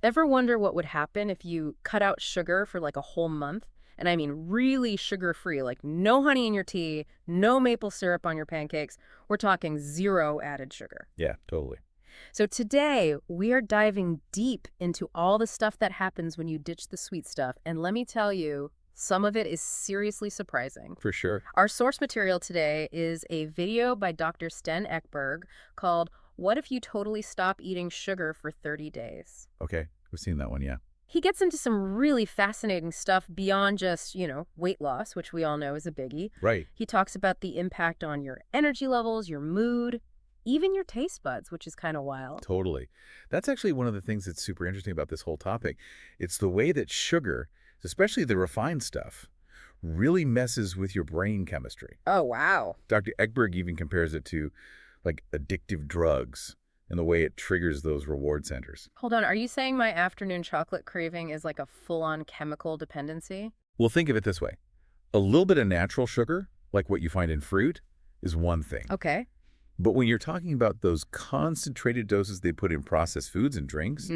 Ever wonder what would happen if you cut out sugar for like a whole month? And I mean really sugar-free, like no honey in your tea, no maple syrup on your pancakes. We're talking zero added sugar. Yeah, totally. So today, we are diving deep into all the stuff that happens when you ditch the sweet stuff. And let me tell you, some of it is seriously surprising. For sure. Our source material today is a video by Dr. Sten Ekberg called "What If You Totally Stop Eating Sugar for 30 Days?" Okay, we've seen that one, yeah. He gets into some really fascinating stuff beyond just, weight loss, which we all know is a biggie. Right. He talks about the impact on your energy levels, your mood, even your taste buds, which is kind of wild. Totally. That's actually one of the things that's super interesting about this whole topic. It's the way that sugar, especially the refined stuff, really messes with your brain chemistry. Oh, wow. Dr. Ekberg even compares it to like addictive drugs and the way it triggers those reward centers. Hold on, are you saying my afternoon chocolate craving is like a full-on chemical dependency? Well, think of it this way. A little bit of natural sugar, like what you find in fruit, is one thing. Okay. But when you're talking about those concentrated doses they put in processed foods and drinks,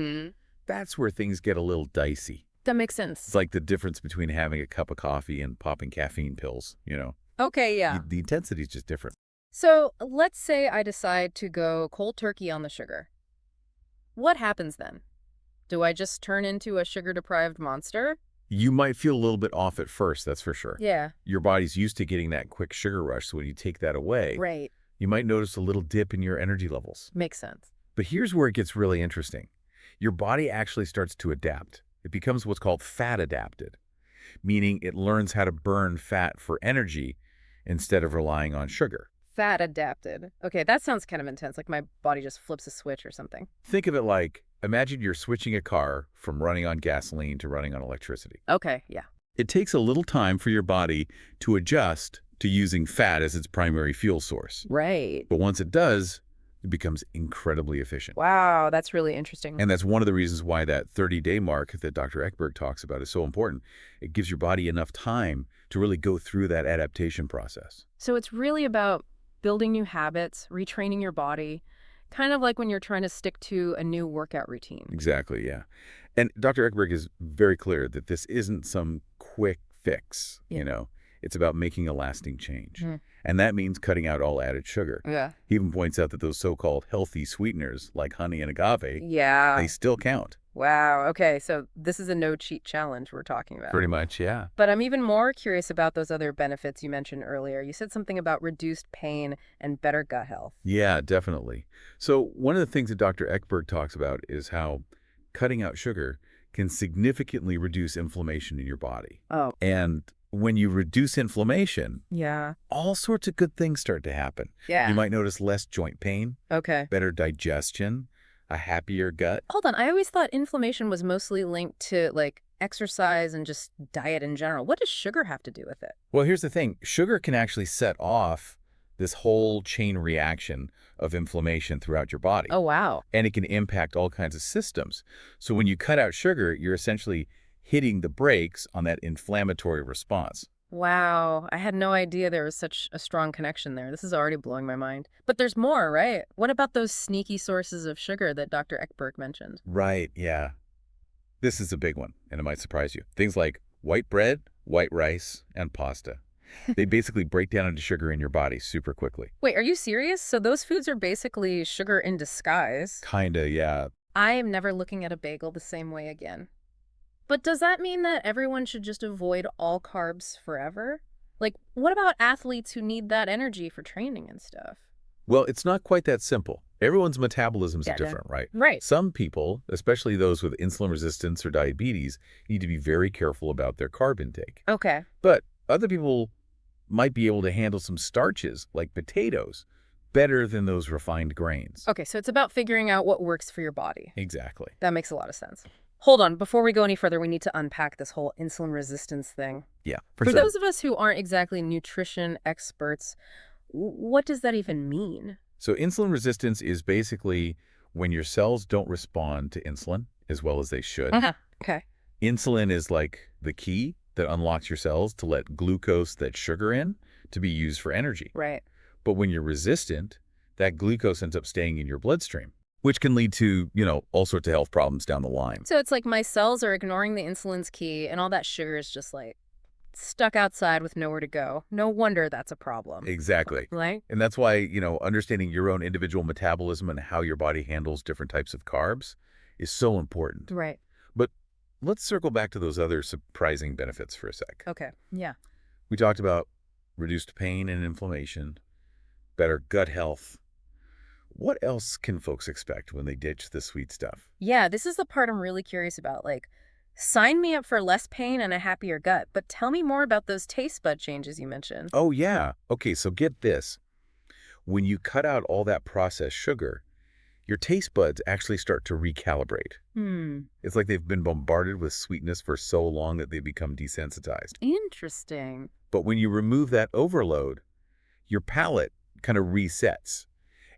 that's where things get a little dicey. That makes sense. It's like the difference between having a cup of coffee and popping caffeine pills, Okay, yeah. The intensity is just different. So let's say I decide to go cold turkey on the sugar. What happens then? Do I just turn into a sugar-deprived monster? You might feel a little bit off at first, that's for sure. Yeah. Your body's used to getting that quick sugar rush, so when you take that away, Right. you might notice a little dip in your energy levels. Makes sense. But here's where it gets really interesting. Your body actually starts to adapt. It becomes what's called fat adapted, meaning it learns how to burn fat for energy instead of relying on sugar. Fat adapted. Okay, that sounds kind of intense, like my body just flips a switch or something. Think of it like, imagine you're switching a car from running on gasoline to running on electricity. Okay, yeah. It takes a little time for your body to adjust to using fat as its primary fuel source. Right. But once it does, it becomes incredibly efficient. Wow, that's really interesting. And that's one of the reasons why that 30-day mark that Dr. Ekberg talks about is so important. It gives your body enough time to really go through that adaptation process. So it's really about building new habits, retraining your body, kind of like when you're trying to stick to a new workout routine. Exactly, yeah. And Dr. Ekberg is very clear that this isn't some quick fix, It's about making a lasting change. And that means cutting out all added sugar. Yeah. He even points out that those so-called healthy sweeteners like honey and agave, Yeah. they still count. Wow. Okay, so this is a no-cheat challenge we're talking about. Pretty much, yeah. But I'm even more curious about those other benefits you mentioned earlier. You said something about reduced pain and better gut health. Yeah, definitely. So one of the things that Dr. Ekberg talks about is how cutting out sugar can significantly reduce inflammation in your body. Oh. And when you reduce inflammation, Yeah. all sorts of good things start to happen. Yeah. You might notice less joint pain, Okay. better digestion, a happier gut. Hold on, I always thought inflammation was mostly linked to, like, exercise and just diet in general. What does sugar have to do with it? Well, here's the thing. Sugar can actually set off this whole chain reaction of inflammation throughout your body. Oh, wow. And it can impact all kinds of systems. So when you cut out sugar, you're essentially hitting the brakes on that inflammatory response. Wow, I had no idea there was such a strong connection there. This is already blowing my mind. But there's more, right? What about those sneaky sources of sugar that Dr. Ekberg mentioned? Right, yeah. This is a big one, and it might surprise you. Things like white bread, white rice, and pasta. They basically break down into sugar in your body super quickly. Wait, are you serious? So those foods are basically sugar in disguise. Kinda, yeah. I am never looking at a bagel the same way again. But does that mean that everyone should just avoid all carbs forever? Like, what about athletes who need that energy for training and stuff? Well, it's not quite that simple. Everyone's metabolism is Yeah, different, right? Right. Some people, especially those with insulin resistance or diabetes, need to be very careful about their carb intake. Okay. But other people might be able to handle some starches, like potatoes, better than those refined grains. Okay, so it's about figuring out what works for your body. Exactly. That makes a lot of sense. Hold on, before we go any further, we need to unpack this whole insulin resistance thing. Yeah. For those of us who aren't exactly nutrition experts, what does that even mean? So insulin resistance is basically when your cells don't respond to insulin as well as they should. Okay. Insulin is like the key that unlocks your cells to let glucose, that sugar in, to be used for energy. Right. But when you're resistant, that glucose ends up staying in your bloodstream. which can lead to, all sorts of health problems down the line. So it's like my cells are ignoring the insulin's key, and all that sugar is just like stuck outside with nowhere to go. No wonder that's a problem. Exactly. Right? And that's why, understanding your own individual metabolism and how your body handles different types of carbs is so important. Right. But let's circle back to those other surprising benefits for a sec. Okay. Yeah. We talked about reduced pain and inflammation, better gut health. What else can folks expect when they ditch the sweet stuff? Yeah, this is the part I'm really curious about. Like, sign me up for less pain and a happier gut, but tell me more about those taste bud changes you mentioned. Oh, yeah. Okay, so get this. When you cut out all that processed sugar, your taste buds actually start to recalibrate. It's like they've been bombarded with sweetness for so long that they become desensitized. Interesting. But when you remove that overload, your palate kind of resets,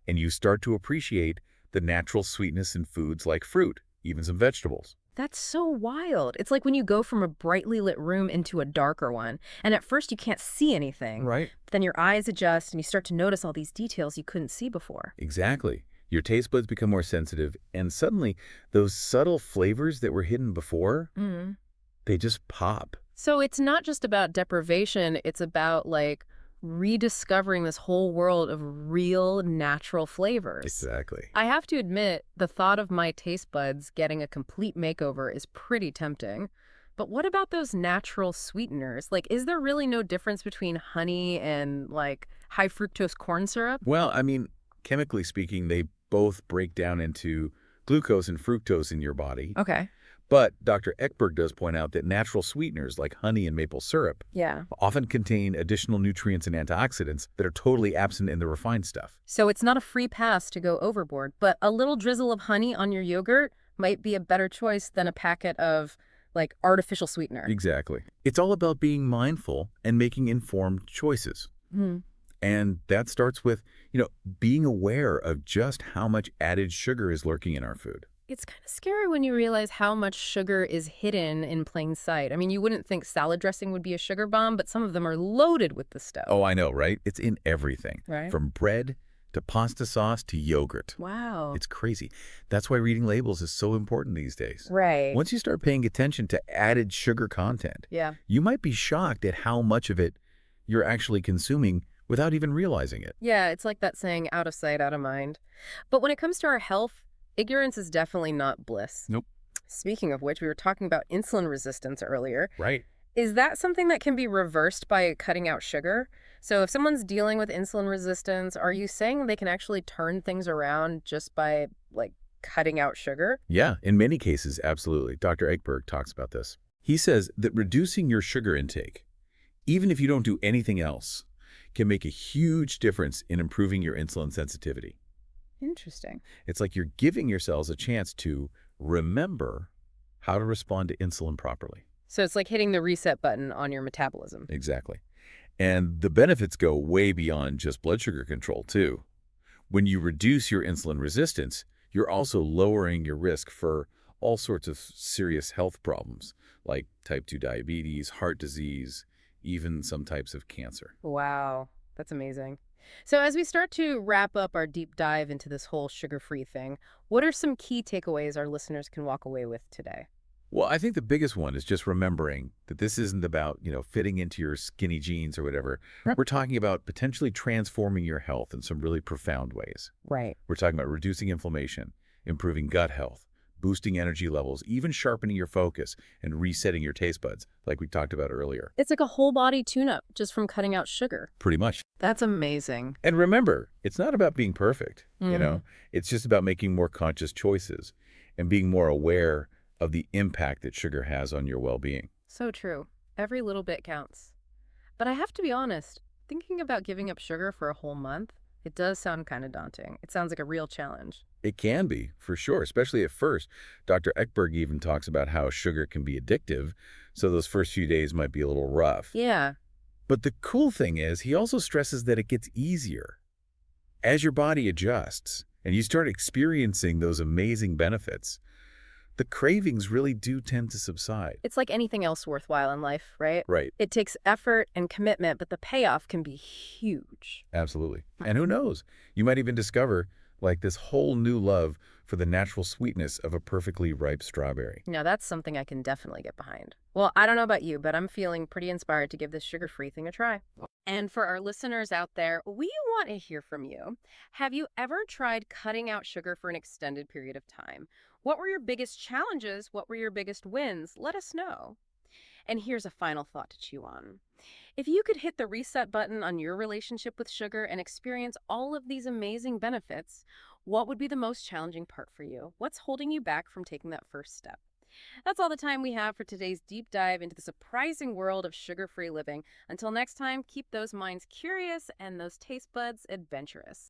and you start to appreciate the natural sweetness in foods like fruit, even some vegetables. That's so wild. It's like when you go from a brightly lit room into a darker one, and at first you can't see anything. Right. But then your eyes adjust and you start to notice all these details you couldn't see before. Exactly. Your taste buds become more sensitive, and suddenly those subtle flavors that were hidden before, they just pop. So it's not just about deprivation, it's about like rediscovering this whole world of real natural flavors. Exactly. I have to admit, the thought of my taste buds getting a complete makeover is pretty tempting. But what about those natural sweeteners? Like, is there really no difference between honey and, like, high-fructose corn syrup? Well, I mean, chemically speaking, they both break down into glucose and fructose in your body. Okay. But Dr. Ekberg does point out that natural sweeteners like honey and maple syrup Yeah. often contain additional nutrients and antioxidants that are totally absent in the refined stuff. So it's not a free pass to go overboard, but a little drizzle of honey on your yogurt might be a better choice than a packet of, like, artificial sweetener. Exactly. It's all about being mindful and making informed choices. And that starts with, being aware of just how much added sugar is lurking in our food. It's kind of scary when you realize how much sugar is hidden in plain sight. I mean, you wouldn't think salad dressing would be a sugar bomb, but some of them are loaded with the stuff. Oh, I know, right? It's in everything. Right. From bread to pasta sauce to yogurt. Wow. It's crazy. That's why reading labels is so important these days. Right. Once you start paying attention to added sugar content, Yeah. you might be shocked at how much of it you're actually consuming without even realizing it. Yeah, it's like that saying, out of sight, out of mind. But when it comes to our health, ignorance is definitely not bliss. Nope. Speaking of which, we were talking about insulin resistance earlier. Right. Is that something that can be reversed by cutting out sugar? So if someone's dealing with insulin resistance, are you saying they can actually turn things around just by, like, cutting out sugar? Yeah, in many cases, absolutely. Dr. Ekberg talks about this. He says that reducing your sugar intake, even if you don't do anything else, can make a huge difference in improving your insulin sensitivity. Interesting. It's like you're giving your cells a chance to remember how to respond to insulin properly. So it's like hitting the reset button on your metabolism. Exactly. And the benefits go way beyond just blood sugar control, too. When you reduce your insulin resistance, you're also lowering your risk for all sorts of serious health problems, like type 2 diabetes, heart disease, even some types of cancer. Wow, that's amazing. So as we start to wrap up our deep dive into this whole sugar-free thing, what are some key takeaways our listeners can walk away with today? Well, I think the biggest one is just remembering that this isn't about, fitting into your skinny jeans or whatever. Yep. We're talking about potentially transforming your health in some really profound ways. Right. We're talking about reducing inflammation, improving gut health, boosting energy levels, even sharpening your focus and resetting your taste buds, like we talked about earlier. It's like a whole body tune-up just from cutting out sugar. Pretty much. That's amazing. And remember, it's not about being perfect, Mhm. It's just about making more conscious choices and being more aware of the impact that sugar has on your well-being. So true. Every little bit counts. But I have to be honest, thinking about giving up sugar for a whole month, it does sound kind of daunting. It sounds like a real challenge. It can be, for sure, especially at first. Dr. Ekberg even talks about how sugar can be addictive, so those first few days might be a little rough. Yeah. But the cool thing is, he also stresses that it gets easier. As your body adjusts and you start experiencing those amazing benefits, the cravings really do tend to subside. It's like anything else worthwhile in life, right? Right. It takes effort and commitment, but the payoff can be huge. Absolutely. And who knows? You might even discover like this whole new love for the natural sweetness of a perfectly ripe strawberry. Now, that's something I can definitely get behind. Well, I don't know about you, but I'm feeling pretty inspired to give this sugar-free thing a try. And for our listeners out there, we want to hear from you. Have you ever tried cutting out sugar for an extended period of time? What were your biggest challenges? What were your biggest wins? Let us know. And here's a final thought to chew on. If you could hit the reset button on your relationship with sugar and experience all of these amazing benefits, what would be the most challenging part for you? What's holding you back from taking that first step? That's all the time we have for today's deep dive into the surprising world of sugar-free living. Until next time, keep those minds curious and those taste buds adventurous.